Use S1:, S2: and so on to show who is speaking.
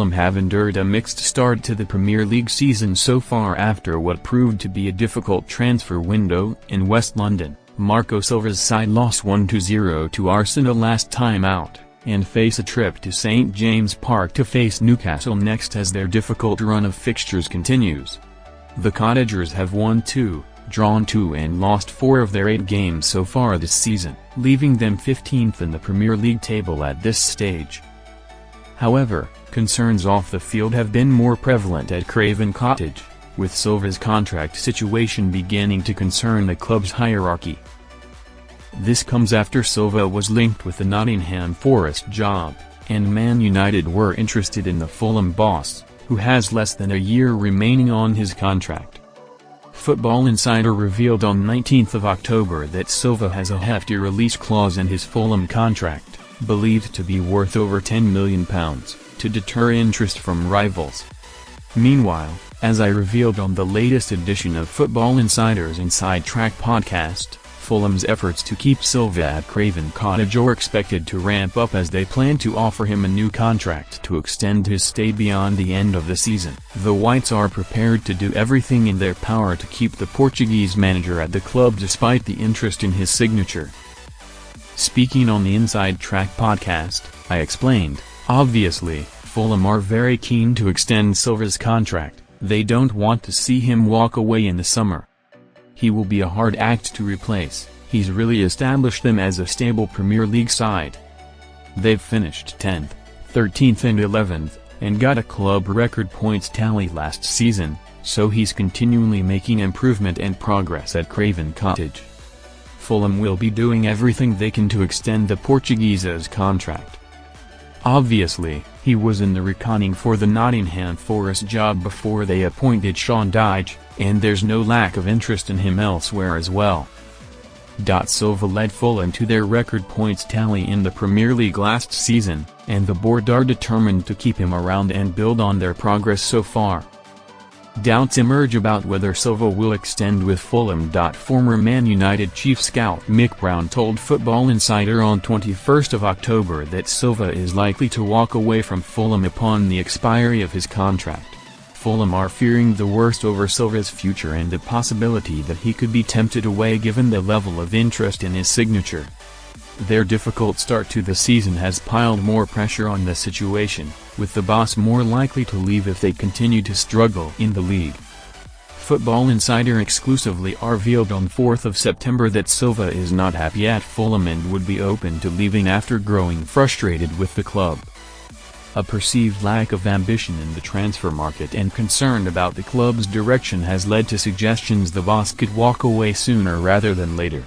S1: Fulham have endured a mixed start to the Premier League season so far after what proved to be a difficult transfer window in West London. Marco Silva's side lost 1-0 to Arsenal last time out, and face a trip to St James Park to face Newcastle next as their difficult run of fixtures continues. The Cottagers have won 2, drawn 2 and lost 4 of their 8 games so far this season, leaving them 15th in the Premier League table at this stage. However, concerns off the field have been more prevalent at Craven Cottage, with Silva's contract situation beginning to concern the club's hierarchy. This comes after Silva was linked with the Nottingham Forest job, and Man United were interested in the Fulham boss, who has less than a year remaining on his contract. Football Insider revealed on 19th of October that Silva has a hefty release clause in his Fulham contract, believed to be worth over £10 million, to deter interest from rivals. Meanwhile, as I revealed on the latest edition of Football Insider's Inside Track podcast, Fulham's efforts to keep Silva at Craven Cottage are expected to ramp up as they plan to offer him a new contract to extend his stay beyond the end of the season. The Whites are prepared to do everything in their power to keep the Portuguese manager at the club despite the interest in his signature. Speaking on the Inside Track podcast, I explained, obviously, Fulham are very keen to extend Silva's contract. They don't want to see him walk away in the summer. He will be a hard act to replace. He's really established them as a stable Premier League side. They've finished 10th, 13th and 11th, and got a club record points tally last season, so he's continually making improvement and progress at Craven Cottage. Fulham will be doing everything they can to extend the Portuguese's contract. Obviously, he was in the reckoning for the Nottingham Forest job before they appointed Sean Dyche, and there's no lack of interest in him elsewhere as well. Silva led Fulham to their record points tally in the Premier League last season, and the board are determined to keep him around and build on their progress so far. Doubts emerge about whether Silva will extend with Fulham. Former Man United chief scout Mick Brown told Football Insider on 21st of October that Silva is likely to walk away from Fulham upon the expiry of his contract. Fulham are fearing the worst over Silva's future and the possibility that he could be tempted away given the level of interest in his signature. Their difficult start to the season has piled more pressure on the situation, with the boss more likely to leave if they continue to struggle in the league. Football Insider exclusively revealed on 4th of September that Silva is not happy at Fulham and would be open to leaving after growing frustrated with the club. A perceived lack of ambition in the transfer market and concern about the club's direction has led to suggestions the boss could walk away sooner rather than later.